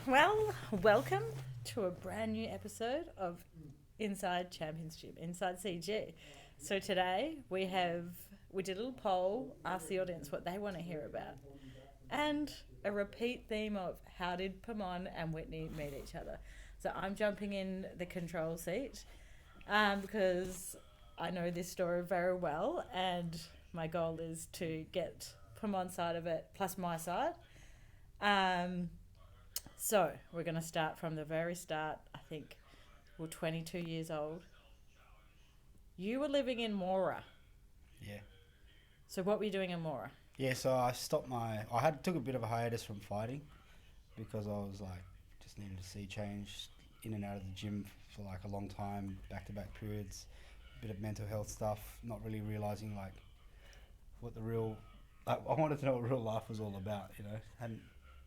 Well, welcome to a brand new episode of Inside Championship, Inside CG. So today we did a little poll, asked the audience what they want to hear about, and a repeat theme of how did Pamorn and Whitney meet each other. So I'm jumping in the control seat because I know this story very well, and my goal is to get Pamorn's side of it plus my side. Um, So we're going to start from the very start. I think we're 22 years old. You were living in Mora. Yeah. So what were you doing in Mora? Yeah, so I had took a bit of a hiatus from fighting because I was like just needed to see change in and out of the gym for like a long time, back to back periods, bit of mental health stuff, not really realizing like what the real I wanted to know what real life was all about, Hadn't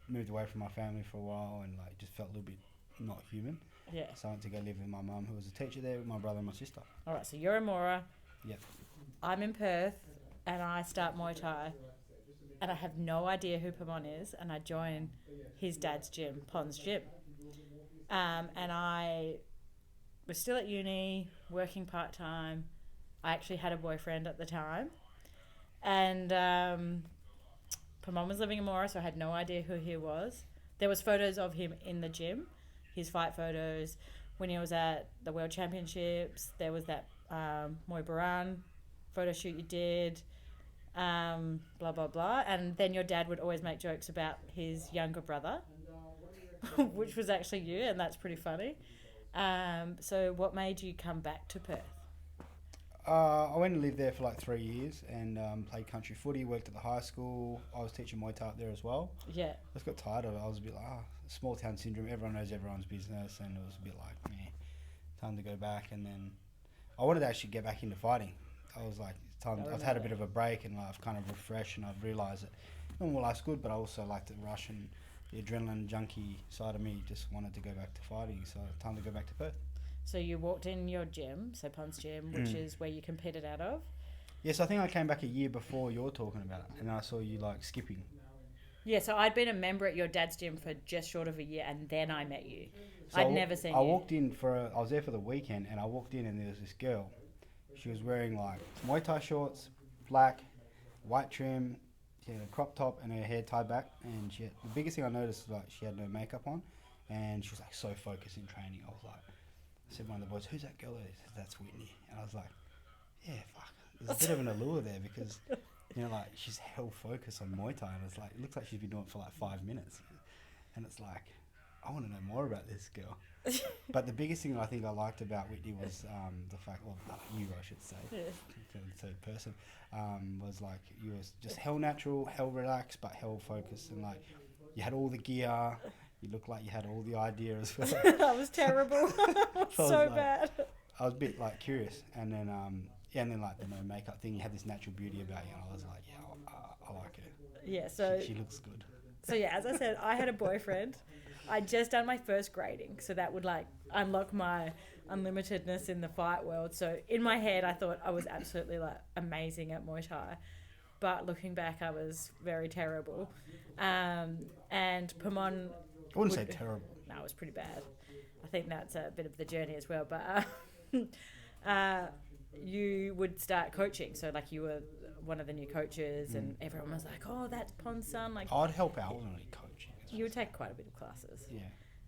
moved away from my family for a while and like just felt a little bit not human. Yeah. So I went to go live with my mum who was a teacher there with my brother and my sister. All right. So you're in Mora. Yep. I'm in Perth, and I start Muay Thai, and I have no idea who Pamon is, and I join his dad's gym, Pon's gym. And I was still at uni, working part time. I actually had a boyfriend at the time, and Pamon was living in Mora, so I had no idea who he was. There was photos of him in the gym, his fight photos, when he was at the World Championships. There was that Muay Baran photo shoot you did, blah, blah, blah. And then your dad would always make jokes about his younger brother, which was actually you, and that's pretty funny. So what made you come back to Perth? I went and lived there for like 3 years and played country footy, worked at the high school. I was teaching Muay Thai up there as well. Yeah. I just got tired of it. I was a bit like, small town syndrome. Everyone knows everyone's business, and it was a bit like, time to go back. And then I wanted to actually get back into fighting. I was like, it's time. I've had a bit of a break, and I've kind of refreshed, and I've realised that normal life's good, but I also like the rush and the adrenaline junkie side of me just wanted to go back to fighting. So time to go back to Perth. So you walked in your gym, so Pon's gym, which is where you competed out of. Yes, I think I came back a year before you're talking about it, and I saw you like skipping. Yeah, so I'd been a member at your dad's gym for just short of a year, and then I met you. So I'd never seen you. I walked in I was there for the weekend, and I walked in, and there was this girl. She was wearing like Muay Thai shorts, black, white trim. She had a crop top and her hair tied back, and the biggest thing I noticed was like she had no makeup on, and she was like so focused in training. I was like, I said to one of the boys, "Who's that girl?" He said, "That's Whitney." And I was like, "Yeah, fuck." There's a bit of an allure there because, like she's hell focused on Muay Thai, and it's like it looks like she's been doing it for like 5 minutes, and it's like, I want to know more about this girl. But the biggest thing I think I liked about Whitney was the fact, you I should say, for the third person, was like you was just hell natural, hell relaxed, but hell focused, and like you had all the gear. You looked like you had all the idea as well. That was terrible. So bad. I was a bit like curious, and then like the no makeup thing, you had this natural beauty about you, and I was like, I like her. Yeah, so She looks good. So yeah, as I said, I had a boyfriend. I'd just done my first grading, so that would like unlock my unlimitedness in the fight world. So in my head, I thought I was absolutely like amazing at Muay Thai, but looking back, I was very terrible. And Pamon, I wouldn't say terrible. No, it was pretty bad. I think that's a bit of the journey as well. But you would start coaching, so like you were one of the new coaches, and everyone was like, "Oh, that's Pon's son." Like I'd help out. I wasn't really coaching. you would take quite a bit of classes. Yeah.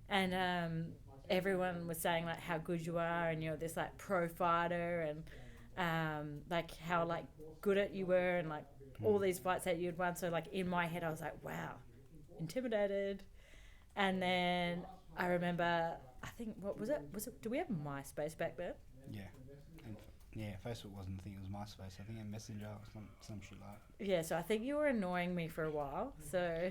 And everyone was saying like how good you are, and you're this like pro fighter, and like how like good at you were, and like all these fights that you'd won. So like in my head, I was like, wow, intimidated. And then I remember, I think what was it? Do we have MySpace back then? Yeah. And Facebook wasn't a thing. It was MySpace. I think and Messenger or some shit like that. Yeah. So I think you were annoying me for a while. So.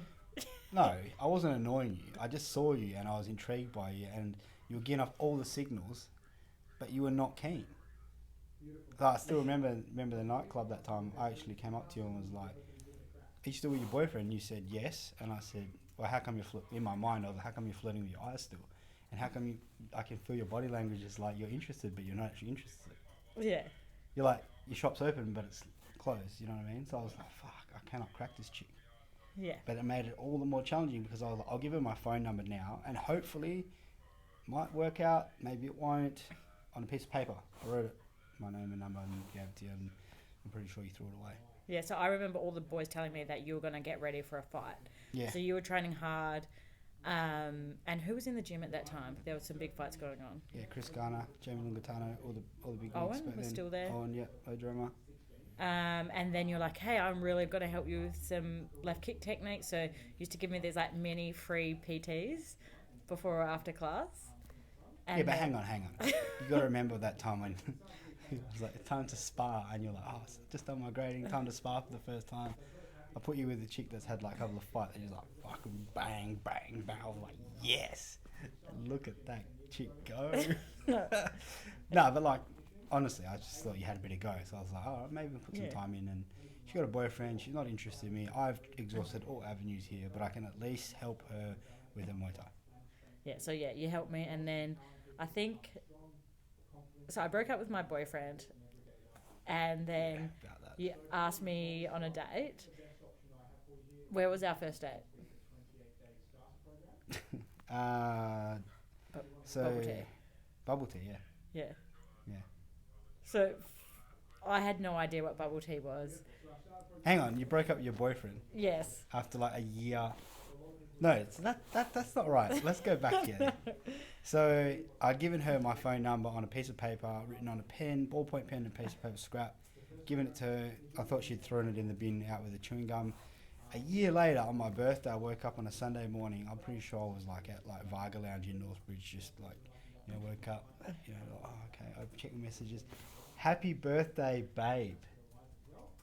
No, I wasn't annoying you. I just saw you and I was intrigued by you, and you were getting off all the signals, but you were not keen. I still remember the nightclub that time. I actually came up to you and was like, "Are you still with your boyfriend?" You said yes, and I said, "Well, how come you're in my mind? I was like, how come you're flirting with your eyes still? And how come I can feel your body language is like you're interested, but you're not actually interested." Yeah. You're like, your shop's open, but it's closed. You know what I mean? So I was like, "Fuck, I cannot crack this chick." Yeah. But it made it all the more challenging because I was like, I'll give her my phone number now, and hopefully, might work out. Maybe it won't. On a piece of paper, I wrote it, my name and number, and gave it to you, and I'm pretty sure you threw it away. Yeah, so I remember all the boys telling me that you were going to get ready for a fight. Yeah. So you were training hard. And who was in the gym at that time? There were some big fights going on. Yeah, Chris Garner, Jamie Lungatano, all the big Owen ones. was still there. Owen, yeah, Odroma. And then you're like, hey, I'm really going to help you with some left kick techniques. So you used to give me these like mini free PTs before or after class. And yeah, but hang on. You got to remember that time when it was like, time to spar, and you're like, oh, just done my grading, time to spar for the first time. I put you with a chick that's had like a couple of fights, and you're like, fucking bang, bang, bang. I was like, yes, look at that chick go. No, but like, honestly, I just thought you had a bit of go, so I was like, all right, maybe we'll put some time in. And she got a boyfriend, she's not interested in me. I've exhausted all avenues here, but I can at least help her with her Muay Thai. Yeah, so yeah, you helped me, and then I think, so I broke up with my boyfriend, and then you asked me on a date. Where was our first date? Bubble tea. Bubble tea, yeah. Yeah. Yeah. So I had no idea what bubble tea was. Hang on, you broke up with your boyfriend Yes. after like a year. No, that's not right. Let's go back here. So I'd given her my phone number on a piece of paper, written on a pen, ballpoint pen and piece of paper scrap, given it to her. I thought she'd thrown it in the bin out with the chewing gum. A year later, on my birthday, I woke up on a Sunday morning. I'm pretty sure I was like at like Varga Lounge in Northbridge, just like, woke up, like, oh, okay, I check the messages. Happy birthday, babe.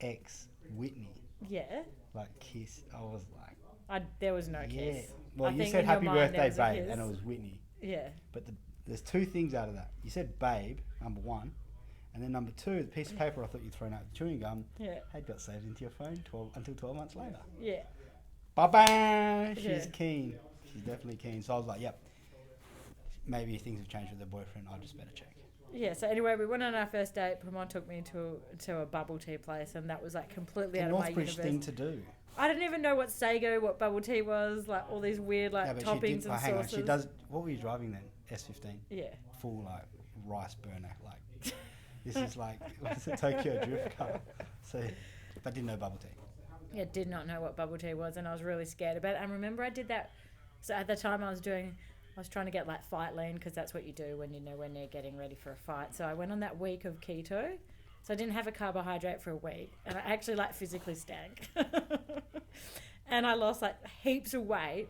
Ex Whitney. Yeah. Like kiss. I was like, there was no kiss. Well, you said happy birthday, babe, and it was Whitney. Yeah. But there's two things out of that. You said babe, number one. And then number two, the piece of paper I thought you'd thrown out the chewing gum had got saved into your phone until 12 months later. Yeah. Bye-bye! She's keen. She's definitely keen. So I was like, yep, maybe things have changed with her boyfriend. I just better check. Yeah, so anyway, we went on our first date. Pamorn took me to a bubble tea place, and that was like completely out of my universe. Northbridge thing to do. I didn't even know what Sago, what bubble tea was, like all these weird like toppings and hang sauces. On, she does. What were you driving then? S15. Yeah. Full like rice burner, like. This is like, what's a Tokyo Drift car? So, but didn't know bubble tea. Yeah, did not know what bubble tea was, and I was really scared about it. And remember, I did that. So at the time, I was trying to get like fight lean, because that's what you do when you're getting ready for a fight. So I went on that week of keto. So I didn't have a carbohydrate for a week, and I actually like physically stank. And I lost like heaps of weight.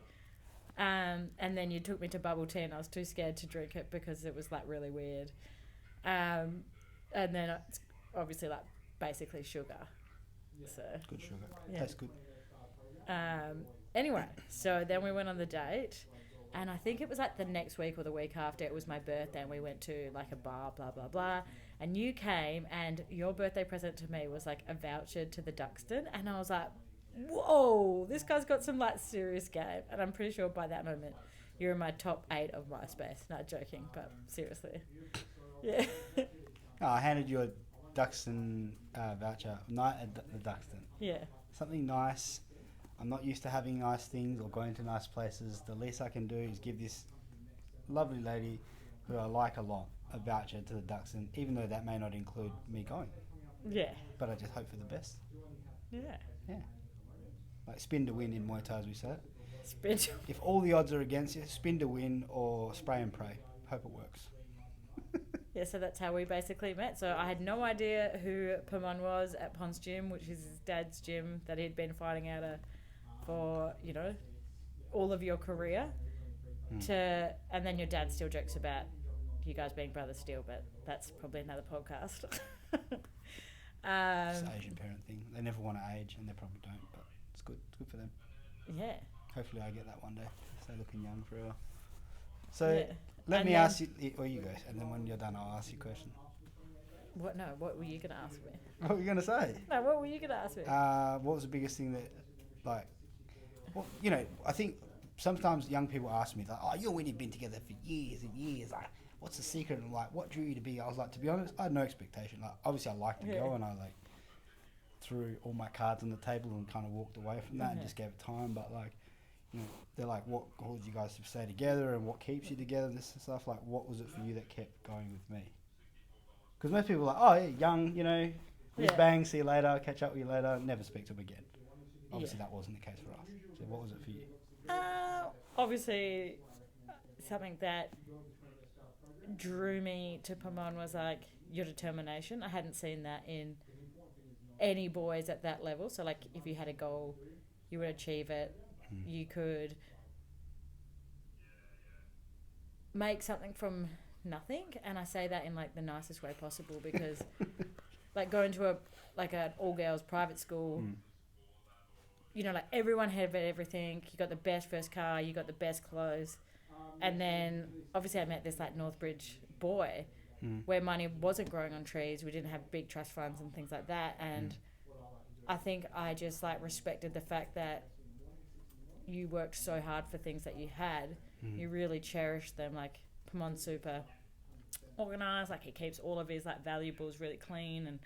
And then you took me to bubble tea, and I was too scared to drink it because it was like really weird. And then it's obviously like basically sugar. So good sugar. Yeah. Tastes good. Anyway, so then we went on the date, and I think it was like the next week or the week after, it was my birthday, and we went to like a bar, blah, blah, blah. And you came, and your birthday present to me was like a voucher to the Duxton. And I was like, whoa, this guy's got some like serious game. And I'm pretty sure by that moment, you're in my top 8 of MySpace. Not joking, but seriously. Yeah. Oh, I handed you a Duxton voucher. Night at the Duxton. Yeah. Something nice. I'm not used to having nice things or going to nice places. The least I can do is give this lovely lady, who I like a lot, a voucher to the Duxton, even though that may not include me going. Yeah. But I just hope for the best. Yeah. Yeah. Like spin to win in Muay Thai, as we say it. Spin to If all the odds are against you, spin to win or spray and pray. Hope it works. Yeah, so that's how we basically met. So I had no idea who Pamorn was at Pon's gym, which is his dad's gym that he'd been fighting out of for, all of your career. And then your dad still jokes about you guys being brothers still, but that's probably another podcast. It's an Asian parent thing. They never want to age, and they probably don't, but it's good. It's good for them. Yeah. Hopefully I get that one day. Stay looking young forever. So Yeah. let me ask you, or you guys, and then when you're done, I'll ask you a question. What? No, what were you going to ask me? What were you going to say? No, what were you going to ask me? What was the biggest thing that, like, well, I think sometimes young people ask me, like, oh, you and Whitney have been together for years and years. Like, what's the secret? And, like, what drew you to be? I was like, to be honest, I had no expectation. Like, obviously I liked the girl, and I, like, threw all my cards on the table and kind of walked away from that and just gave it time. But like, you know, they're like, what holds you guys to stay together and what keeps you together and this and stuff. Like, what was it for you that kept going with me? Because most people are like, oh, yeah, young, you know, whiz bang, see you later, catch up with you later, never speak to them again. Obviously, that wasn't the case for us. So what was it for you? Obviously, something that drew me to Pamorn was like your determination. I hadn't seen that in any boys at that level. So like, if you had a goal, you would achieve it. You could make something from nothing, and I say that in like the nicest way possible because like going to an all girls private school, you know, like everyone had everything. You got the best first car, you got the best clothes, and then obviously I met this like Northbridge boy where money wasn't growing on trees. We didn't have big trust funds and things like that, and I think I just like respected the fact that you worked so hard for things that you had. You really cherished them. Like Pamorn's super organised. Like he keeps all of his like valuables really clean and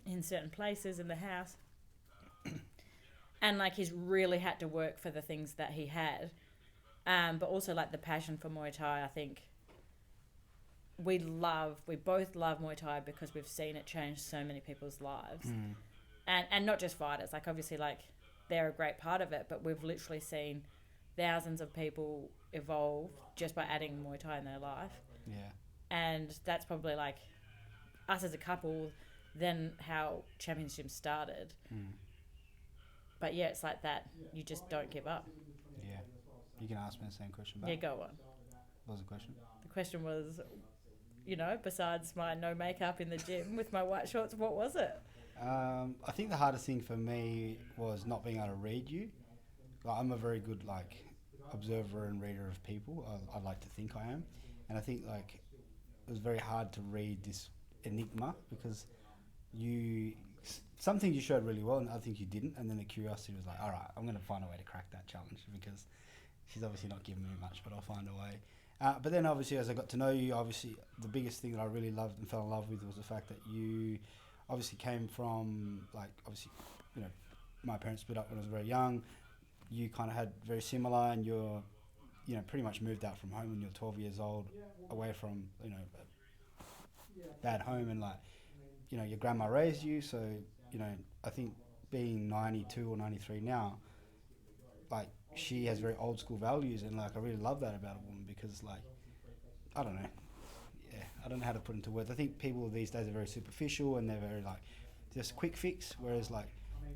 in certain places in the house. And like he's really had to work for the things that he had. But also like the passion for Muay Thai. I think we both love Muay Thai because we've seen it change so many people's lives. And not just fighters. Like obviously like they're a great part of it, but we've literally seen thousands of people evolve just by adding Muay Thai in their life. Yeah. And that's probably like us as a couple, then how Championships started. But yeah, it's like that. You just don't give up. Yeah. You can ask me the same question back. Yeah, go on. What was the question? The question was, you know, besides my no makeup in the gym with my white shorts, what was it? I think the hardest thing for me was not being able to read you. Like, I'm a very good like observer and reader of people. I like to think I am, and I think like it was very hard to read this enigma because some things you showed really well and other things you didn't, and then the curiosity was like, all right, I'm going to find a way to crack that challenge because she's obviously not giving me much, but I'll find a way. But then obviously as I got to know you, obviously the biggest thing that I really loved and fell in love with was the fact that you obviously came from like, obviously, you know, my parents split up when I was very young. You kind of had very similar, and you're, you know, pretty much moved out from home when you're 12 years old, away from, you know, a bad home, and like, you know, your grandma raised you, so, you know, I think being 92 or 93 now, like, she has very old school values, and like, I really love that about a woman because, like, I don't know, I don't know how to put into words. I think people these days are very superficial and they're very like just quick fix, whereas like,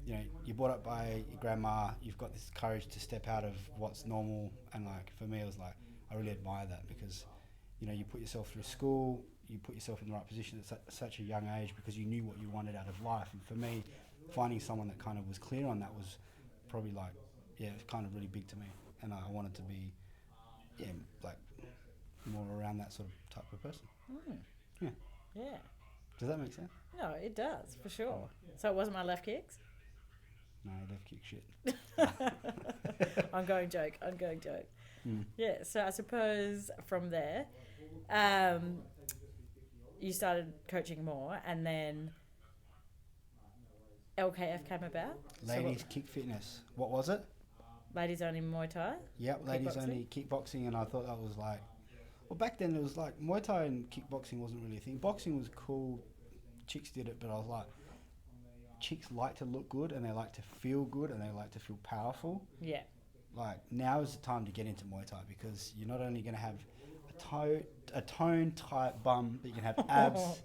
you know, you're brought up by your grandma, you've got this courage to step out of what's normal, and like for me it was like I really admire that because, you know, you put yourself through school, you put yourself in the right position at such a young age because you knew what you wanted out of life. And for me, finding someone that kind of was clear on that was probably like, yeah, it was kind of really big to me, and I wanted to be, yeah, like more around that sort of type of person. Yeah. Does that make sense? No, it does, for sure. So it wasn't my left kicks? No, left kick shit. Ongoing joke. Yeah, so I suppose from there, you started coaching more, and then LKF came about. Ladies Kick Fitness. What was it? Ladies only Muay Thai? Yep, ladies only kickboxing, and I thought that was like, well, back then it was like Muay Thai and kickboxing wasn't really a thing. Boxing was cool, chicks did it, but I was like, chicks like to look good and they like to feel good and they like to feel powerful. Yeah. Like, now is the time to get into Muay Thai because you're not only going to have a tone tight bum, but you can have abs,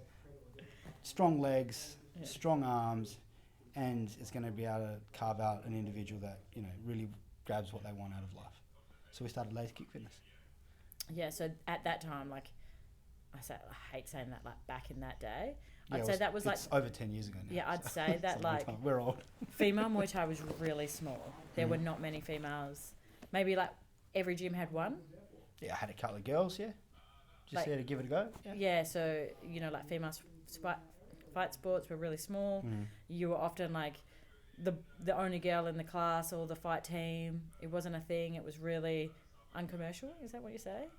strong legs, strong arms, and it's going to be able to carve out an individual that, you know, really grabs what they want out of life. So we started Ladies Kick Fitness. Yeah, so at that time, like, I hate saying that, like, back in that day, I'd Yeah, say that was like... It's over 10 years ago now. Yeah, I'd say that, like... We're old. Female Muay Thai was really small. There were not many females. Maybe, like, every gym had one. Yeah, I had a couple of girls, yeah. Just like, there to give it a go. Yeah, so, you know, like, female fight sports were really small. You were often, like, the only girl in the class or the fight team. It wasn't a thing. It was really... uncommercial, is that what you say?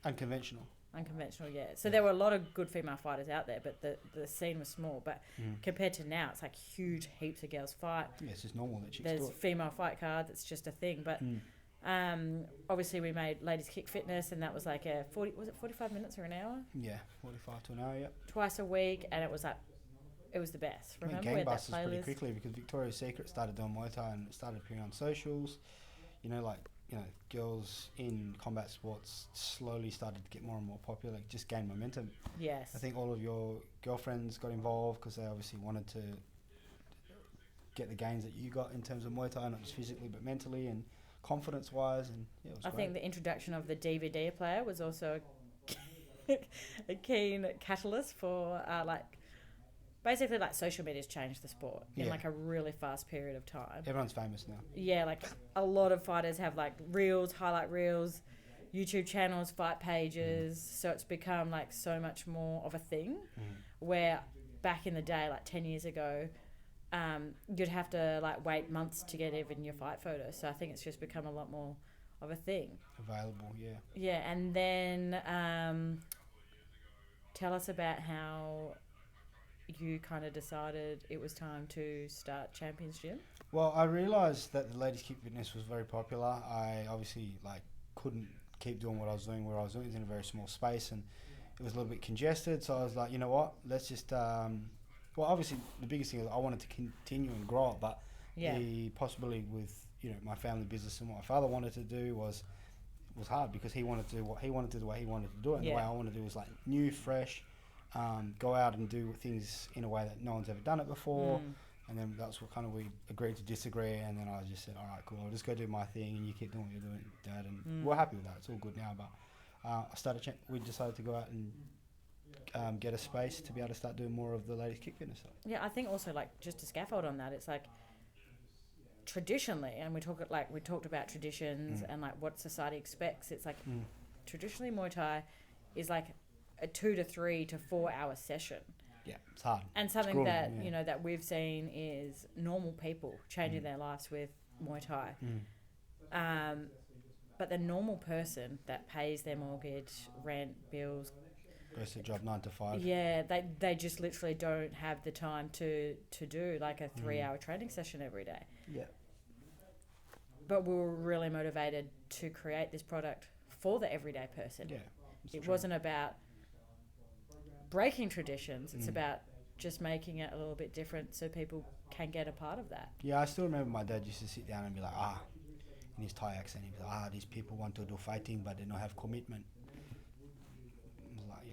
Unconventional. Unconventional, yeah. So there were a lot of good female fighters out there, but the scene was small. But compared to now, it's like huge heaps of girls fight. Yeah, it's just normal that chicks There's do it. female fight cards. It's just a thing. But obviously we made Ladies Kick Fitness, and that was like a 45 minutes or an hour? Yeah, 45 to an hour, yep. Twice a week, and it was like, it was the best. Remember, we It had that gangbusters pretty playlist. quickly because Victoria's Secret started doing Muay Thai and it started appearing on socials. Girls in combat sports slowly started to get more and more popular, just gain momentum. Yes. I think all of your girlfriends got involved because they obviously wanted to get the gains that you got in terms of Muay Thai, not just physically but mentally and confidence-wise. And yeah, it was I great. think the introduction of the DVD player was also a keen catalyst for basically social media's changed the sport in like a really fast period of time. Everyone's famous now. Yeah, like a lot of fighters have like reels, highlight reels, YouTube channels, fight pages. So it's become like so much more of a thing. Where back in the day, like 10 years ago, you'd have to like wait months to get even your fight photo. So I think it's just become a lot more of a thing. Available, yeah. Yeah, and then tell us about how you kind of decided it was time to start Champions Gym. Well, I realised that the Ladies Kick Fitness was very popular. I obviously couldn't keep doing what I was doing where I was doing. It was in a very small space and it was a little bit congested. So I was like, you know what, let's just... obviously the biggest thing is I wanted to continue and grow it, but the possibility with my family business and what my father wanted to do was hard because he wanted to do what he wanted to do, the way he wanted to do it, and the way I wanted to do was like new, fresh. Go out and do things in a way that no one's ever done it before. And then that's what kind of we agreed to disagree. And then I just said, all right, cool, I'll just go do my thing and you keep doing what you're doing, Dad. And we're happy with that. It's all good now. But we decided to go out and get a space to be able to start doing more of the Ladies Kick Fitness stuff. Yeah, I think also just to scaffold on that, it's like traditionally, and we talked about traditions and like what society expects. It's like traditionally Muay Thai is like a 2 to 3 to 4 hour session. Yeah, it's hard. And something that we've seen is normal people changing their lives with Muay Thai. But the normal person that pays their mortgage, rent, bills, goes to job 9 to 5. Yeah, they just literally don't have the time to do like a 3 hour training session every day. Yeah. But we were really motivated to create this product for the everyday person. Yeah. It wasn't about breaking traditions. It's about just making it a little bit different so people can get a part of that. Yeah, I still remember my dad used to sit down and be like, in his Thai accent, he'd be like, these people want to do fighting but they don't have commitment. I was like,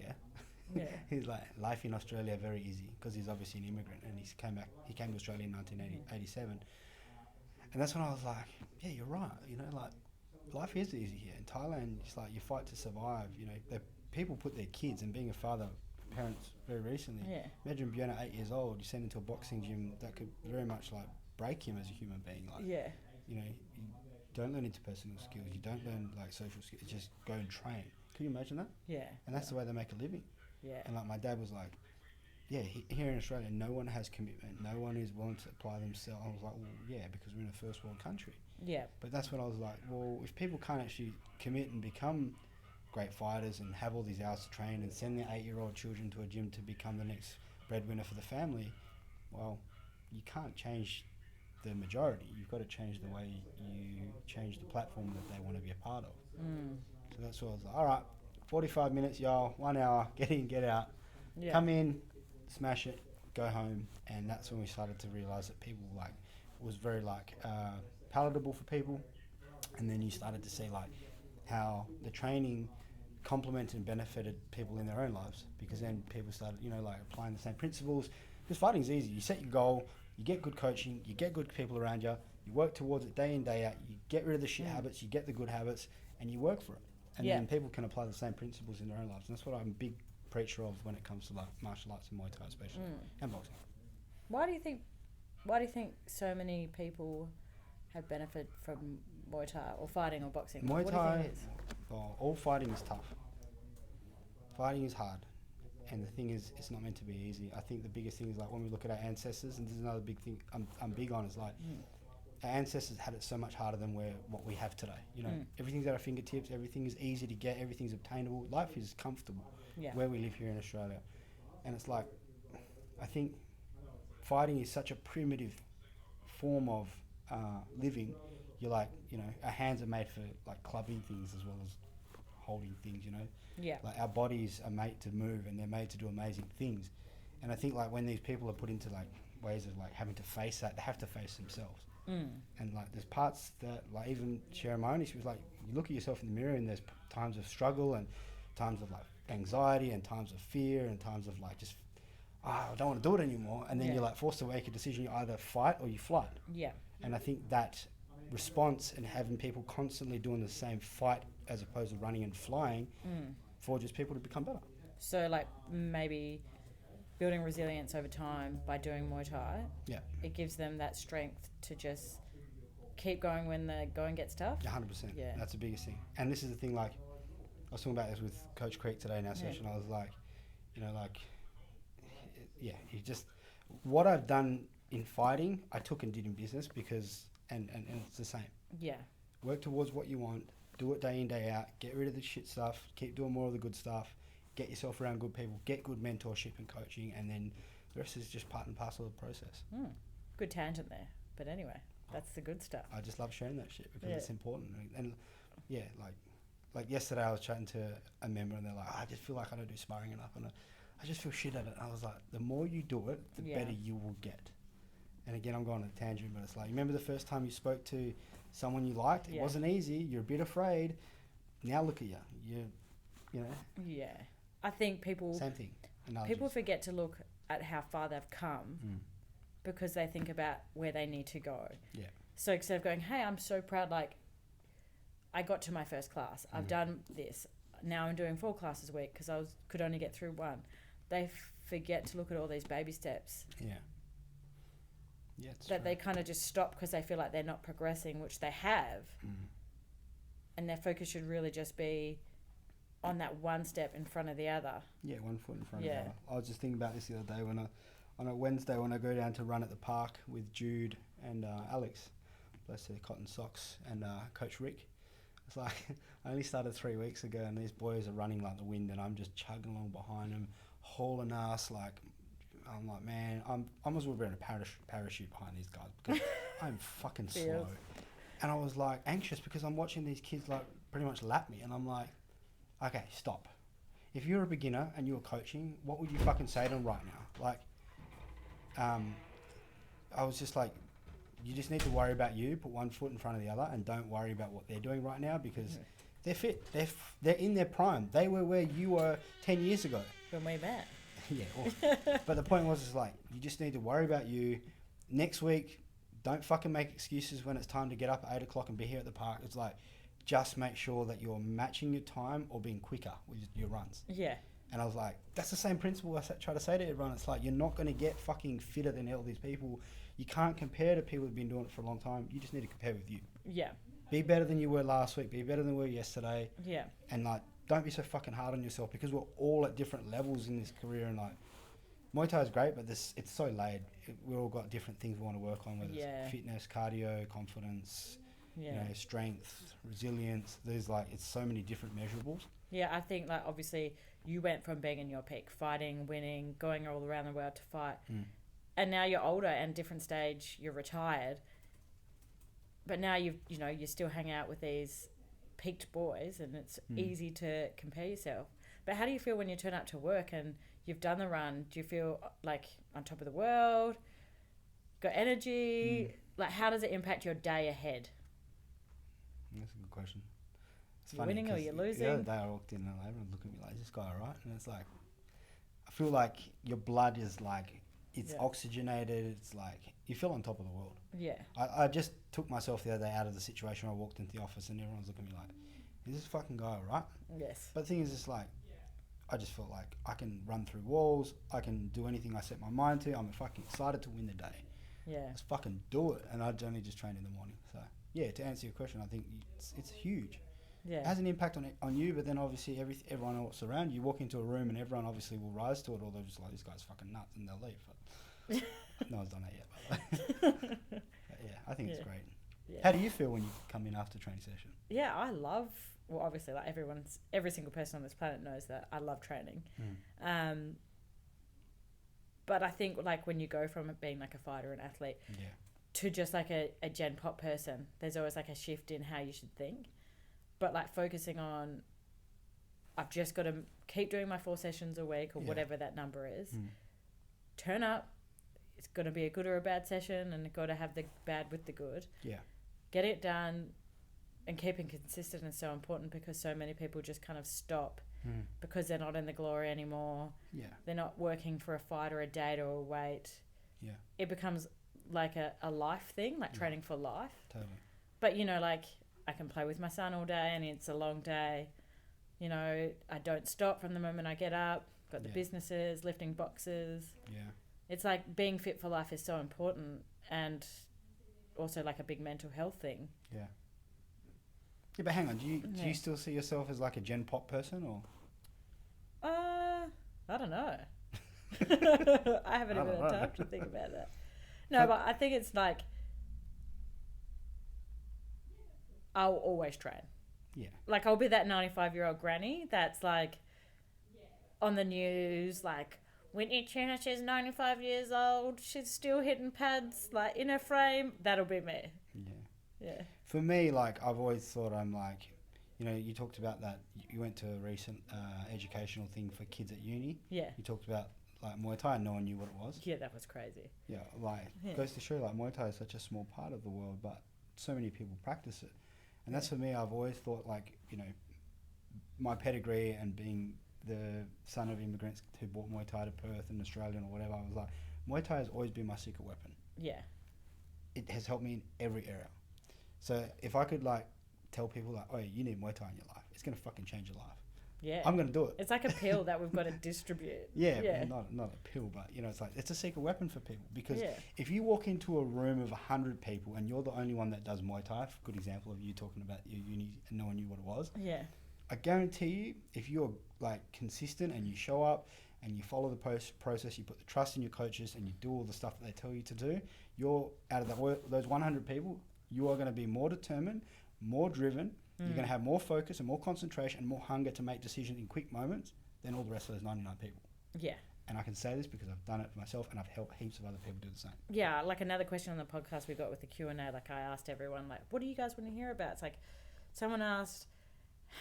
yeah. He's like, life in Australia very easy because he's obviously an immigrant and he came to Australia in 1987. And that's when I was like, yeah, you're right. Life is easy here. In Thailand, it's like you fight to survive. People put their kids, and being a father, parents very recently. Yeah. Imagine being at 8 years old, you send him to a boxing gym that could very much like break him as a human being. You don't learn interpersonal skills. You don't learn like social skills. You just go and train. Can you imagine that? Yeah. And that's the way they make a living. Yeah. And like my dad was like, here in Australia, no one has commitment. No one is willing to apply themselves. I was like, well, yeah, because we're in a first world country. Yeah. But that's when I was like, well, if people can't actually commit and become great fighters and have all these hours to train and send their 8-year-old children to a gym to become the next breadwinner for the family, well, you can't change the majority. You've got to change the way you change the platform that they want to be a part of. So that's what I was like, all right, 45 minutes, y'all, 1 hour, get in, get out. Yeah. Come in, smash it, go home. And that's when we started to realise that people it was very palatable for people. And then you started to see how the training complemented and benefited people in their own lives, because then people started applying the same principles. Because fighting's easy. You set your goal, you get good coaching, you get good people around you, you work towards it day in, day out, you get rid of the shit habits, you get the good habits, and you work for it. And then people can apply the same principles in their own lives. And that's what I'm a big preacher of when it comes to martial arts and Muay Thai especially, and boxing. Why do you think so many people have benefited from Muay Thai or fighting or boxing? Muay Thai, what do you think it is? Well, all fighting is tough. Fighting is hard. And the thing is, it's not meant to be easy. I think the biggest thing is when we look at our ancestors, and this is another big thing I'm big on, is our ancestors had it so much harder than what we have today. You know, everything's at our fingertips. Everything is easy to get. Everything's obtainable. Life is comfortable where we live here in Australia, and it's like, I think fighting is such a primitive form of living. You're like, you know, our hands are made for like clubbing things as well as holding things. You know, like our bodies are made to move and they're made to do amazing things. And I think like when these people are put into like ways of like having to face that, they have to face themselves. And like there's parts that like even sharing my own issue was like, you look at yourself in the mirror and there's times of struggle and times of like anxiety and times of fear and times of like just I don't want to do it anymore, and then you're like forced to make a decision. You either fight or you flight. And I think that response and having people constantly doing the same fight as opposed to running and flying forges people to become better. So like maybe building resilience over time by doing Muay Thai, it gives them that strength to just keep going when the going gets tough. 100%. Yeah, that's the biggest thing. And this is the thing, like, I was talking about this with Coach Creek today in our session. I was like, you know, like, you just, what I've done in fighting, I took and did in business because, and it's the same. Work towards what you want, do it day in, day out, get rid of the shit stuff, keep doing more of the good stuff, get yourself around good people, get good mentorship and coaching, and then the rest is just part and parcel of the process. Good tangent there. But anyway, that's the good stuff. I just love sharing that shit because it's important. And like yesterday I was chatting to a member and they're like, I just feel like I don't do sparring enough and I just feel shit at it. And I was like, the more you do it, the better you will get. And again, I'm going on a tangent, but it's like, remember the first time you spoke to someone you liked? It wasn't easy. You're a bit afraid. Now look at you. You know? Yeah. I think people... Same thing. People forget to look at how far they've come because they think about where they need to go. So instead of going, hey, I'm so proud, like, I got to my first class. I've done this. Now I'm doing 4 classes a week because I could only get through 1. They forget to look at all these baby steps. That they kind of just stop because they feel like they're not progressing, which they have. And their focus should really just be on that one step in front of the other. Yeah, one foot in front of the other. I was just thinking about this the other day on a Wednesday when I go down to run at the park with Jude and Alex, bless their cotton socks, and Coach Rick. It's like, I only started 3 weeks ago and these boys are running like the wind and I'm just chugging along behind them, hauling ass. Like, I'm like, man, I'm as well wearing a parachute behind these guys because I'm fucking slow. And I was like anxious because I'm watching these kids like pretty much lap me and I'm like, okay, stop. If you're a beginner and you're coaching, what would you fucking say to them right now? Like, I was just like, you just need to worry about you, put one foot in front of the other, and don't worry about what they're doing right now because they're fit. They're in their prime. They were where you were 10 years ago. When we met. But the point was, like, you just need to worry about you. Next week, don't fucking make excuses when it's time to get up at 8 o'clock and be here at the park. It's like, just make sure that you're matching your time or being quicker with your runs. And I was like, that's the same principle I try to say to everyone. It's like, you're not going to get fucking fitter than all these people. You can't compare to people who've been doing it for a long time. You just need to compare with you. Be better than you were last week. Be better than you were yesterday. And like, don't be so fucking hard on yourself because we're all at different levels in this career. And like, Muay Thai is great, but it's so laid. We've all got different things we want to work on, whether it's fitness, cardio, confidence, you know, strength, resilience. There's like, it's so many different measurables. I think like obviously you went from being in your peak, fighting, winning, going all around the world to fight, and now you're older and different stage. You're retired, but now you still hang out with these peaked boys, and it's easy to compare yourself. But how do you feel when you turn up to work and you've done the run? Do you feel like on top of the world? Got energy? Like, how does it impact your day ahead? That's a good question. It's you're winning or you're losing? The other day I walked in and everyone looked at me like, is this guy alright? And it's like, I feel like your blood is like, it's oxygenated. It's like, you feel on top of the world. I just took myself the other day out of the situation where I walked into the office and everyone's looking at me like, is this fucking guy alright? But the thing is, it's like, I just felt like I can run through walls. I can do anything I set my mind to. I'm fucking excited to win the day. Let's fucking do it. And I'd only just trained in the morning. So, to answer your question, I think it's huge. It has an impact on you, but then obviously everyone else around you. Walk into a room and everyone obviously will rise to it, or they're just like, this guy's fucking nuts, and they'll leave. But no one's done that yet, by the way. I think it's great. Yeah. How do you feel when you come in after training session? Yeah, I love. Well, obviously, like every single person on this planet knows that I love training. But I think like when you go from being like a fighter, an athlete, to just like a Gen Pop person, there's always like a shift in how you should think. But like focusing on, I've just got to keep doing my 4 sessions a week or whatever that number is. Turn up. It's going to be a good or a bad session, and got to have the bad with the good. Yeah. Get it done, and keeping consistent is so important because so many people just kind of stop because they're not in the glory anymore. Yeah. They're not working for a fight or a date or a weight. Yeah. It becomes like a life thing, like training for life. Totally. But, you know, like I can play with my son all day and it's a long day. You know, I don't stop from the moment I get up. Got the businesses, lifting boxes. Yeah. It's like being fit for life is so important, and also like a big mental health thing. Yeah. Yeah, but hang on, do you still see yourself as like a Gen Pop person, or? I don't know. I haven't even had time to think about that. No, but I think it's like I'll always train. Yeah. Like I'll be that 95-year-old granny that's like on the news, like Whitney Tuna, she's 95 years old, she's still hitting pads like in her frame. That'll be me. Yeah. Yeah. For me, like I've always thought I'm like, you know, you talked about that. You went to a recent educational thing for kids at uni. Yeah. You talked about like Muay Thai, and no one knew what it was. Yeah, that was crazy. Yeah, like goes to show like Muay Thai is such a small part of the world, but so many people practice it, and that's for me. I've always thought like, you know, my pedigree and being the son of immigrants who brought Muay Thai to Perth and Australian or whatever, I was like, Muay Thai has always been my secret weapon. Yeah. It has helped me in every area. So if I could like tell people like, oh, you need Muay Thai in your life, it's gonna fucking change your life. Yeah. I'm gonna do it. It's like a pill that we've got to distribute. Yeah. Not a pill, but you know, it's like it's a secret weapon for people, because Yeah. if you walk into a room of 100 people and you're the only one that does Muay Thai, good example of you talking about your uni and no one knew what it was. Yeah. I guarantee you, if you're like consistent and you show up and you follow the process, you put the trust in your coaches and you do all the stuff that they tell you to do, you're out of those 100 people, you are going to be more determined, more driven. You're going to have more focus and more concentration and more hunger to make decisions in quick moments than all the rest of those 99 people. Yeah. And I can say this because I've done it for myself and I've helped heaps of other people do the same. Yeah, like another question on the podcast we got with the Q&A, like I asked everyone, like, what do you guys want to hear about? It's like someone asked,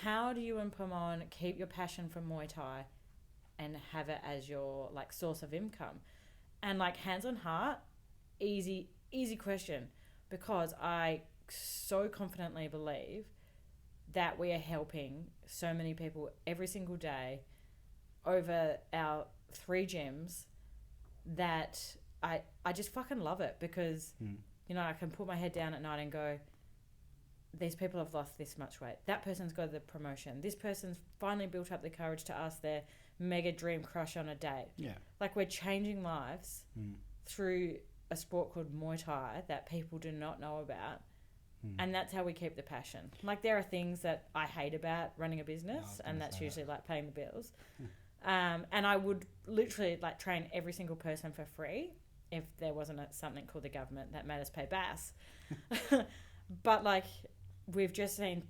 how do you and Pamorn keep your passion for Muay Thai and have it as your like source of income? And like hands on heart, easy question, because I so confidently believe that we are helping so many people every single day over our 3 gyms that I just fucking love it, because you know, I can put my head down at night and go, these people have lost this much weight, that person's got the promotion, this person's finally built up the courage to ask their mega dream crush on a date. Yeah. Like we're changing lives through a sport called Muay Thai that people do not know about. And that's how we keep the passion. Like there are things that I hate about running a business, and that's usually like paying the bills. And I would literally like train every single person for free if there wasn't something called the government that made us pay BAS. But like we've just seen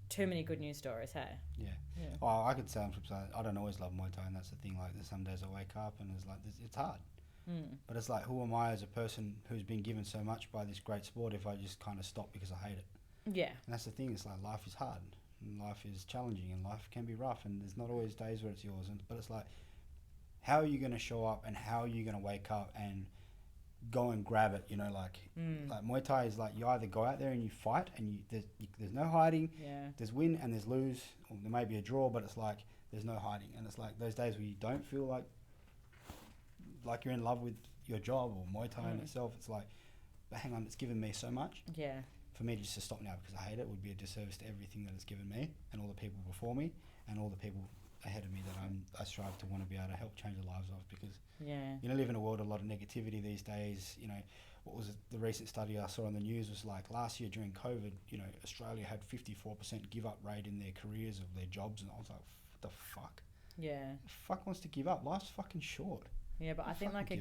too many good news stories, hey? Yeah. Oh, I could say on the flip side, I don't always love Muay Thai, and that's the thing. Like there's some days I wake up and it's like it's hard. But it's like, who am I as a person who's been given so much by this great sport if I just kind of stop because I hate it? Yeah. And that's the thing. It's like life is hard, and life is challenging, and life can be rough, and there's not always days where it's yours. But it's like, how are you going to show up, and how are you going to wake up and go and grab it? You know, like Muay Thai is like you either go out there and you fight, and there's no hiding. Yeah. There's win and there's lose, or there may be a draw, but it's like there's no hiding. And it's like those days where you don't feel like you're in love with your job or Muay Thai in itself. It's like, but hang on, it's given me so much. Yeah. For me just to stop now because I hate it would be a disservice to everything that it's given me and all the people before me and all the people ahead of me that I strive to want to be able to help change the lives of, because you know, live in a world of a lot of negativity these days. You know, what was it, the recent study I saw on the news was like last year during COVID, you know, Australia had 54% give up rate in their careers of their jobs, and I was like, what the fuck? Yeah. The fuck wants to give up? Life's fucking short. Yeah, but I think like a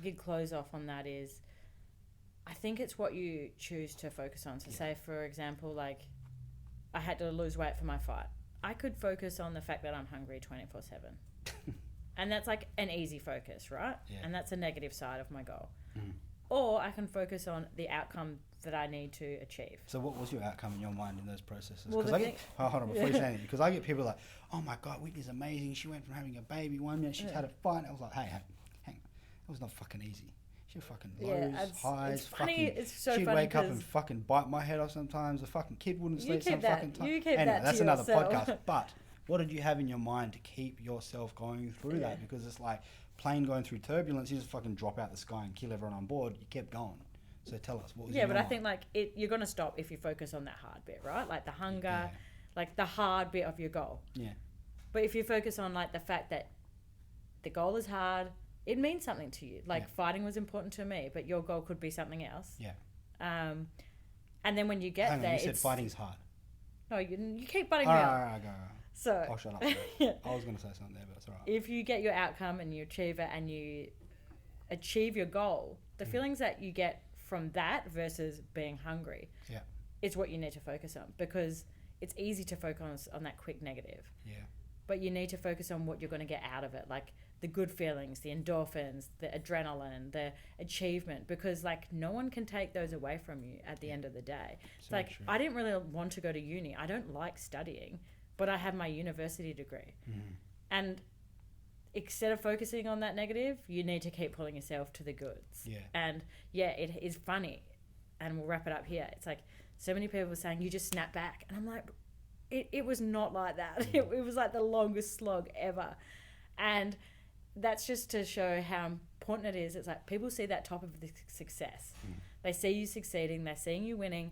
good close off on that is I think it's what you choose to focus on. So Yeah. say, for example, like I had to lose weight for my fight. I could focus on the fact that I'm hungry 24/7. And that's like an easy focus, right? Yeah. And that's a negative side of my goal. Mm. Or I can focus on the outcome that I need to achieve. So what was your outcome in your mind in those processes? Well, Because hold on, before you say anything, because I get people like, oh my God, Whitney's amazing. She went from having a baby 1 minute, she's had a fight. I was like, hey, hang on. That was not fucking easy. She had fucking lows, highs, it's funny. fucking, It's so she'd funny wake up and 'cause fucking bite my head off sometimes. The fucking kid wouldn't you sleep keep some that- fucking time. you keep Anyway, that to that's another yourself. podcast. But what did you have in your mind to keep yourself going through that? Because it's like plane going through turbulence, you just fucking drop out the sky and kill everyone on board. You kept going. So tell us, what was Yeah, in but your I think mind? like you're gonna stop if you focus on that hard bit, right? Like the hunger, Yeah. like the hard bit of your goal. Yeah. But if you focus on like the fact that the goal is hard, it means something to you. Like Yeah. fighting was important to me, but your goal could be something else. Yeah. And then when you get Hang on, there, you said it's fighting's hard. no, you keep butting All me right, up. all right, go. So I'll shut up. I was going to say something there, but it's all right. if you get your outcome and you achieve it and you achieve your goal, the feelings that you get from that versus being hungry Yeah. is what you need to focus on, because it's easy to focus on that quick negative, Yeah. but you need to focus on what you're going to get out of it, like the good feelings, the endorphins, the adrenaline, the achievement, because like no one can take those away from you at the end of the day. It's So like true. I didn't really want to go to uni. I don't like studying, but I have my university degree. Mhm. And instead of focusing on that negative, you need to keep pulling yourself to the goods. Yeah. And yeah, it is funny. And we'll wrap it up here. It's like so many people saying you just snap back. And I'm like, it was not like that. It was like the longest slog ever. And that's just to show how important it is. It's like people see that top of the success. They see you succeeding, they're seeing you winning,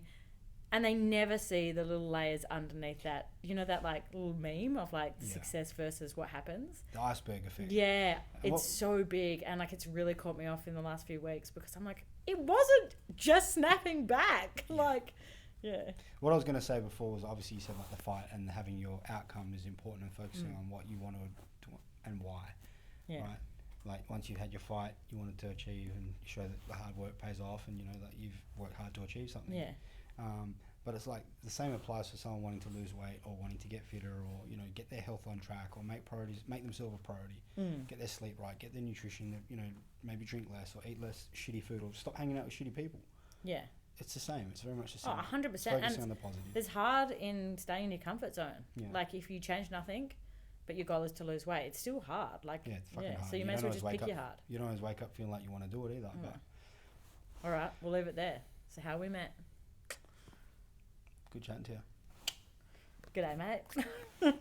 and they never see the little layers underneath that. You know, that like little meme of like Yeah. success versus what happens? The iceberg effect. Yeah, it's what- so big, and like it's really caught me off in the last few weeks because I'm like, it wasn't just snapping back. Like, yeah. What I was going to say before was obviously you said like the fight and having your outcome is important and focusing on what you want to do and why. Yeah. Right? Like once you've had your fight, you wanted to achieve and show that the hard work pays off and you know that you've worked hard to achieve something. Yeah. But it's like the same applies for someone wanting to lose weight or wanting to get fitter or you know get their health on track or make themselves a priority, get their sleep right, get their nutrition, you know, maybe drink less or eat less shitty food or stop hanging out with shitty people. Yeah. It's the same. It's very much the Oh, same. 100%. Focusing And on the positive. it's hard in staying in your comfort zone. Yeah. Like if you change nothing, but your goal is to lose weight, it's still hard. Like, Yeah, it's fucking hard. So you may as don't well just always pick wake your up- hard. You don't always wake up feeling like you want to do it either. But All right, we'll leave it there. So how we met. good chatting to you. G'day, mate.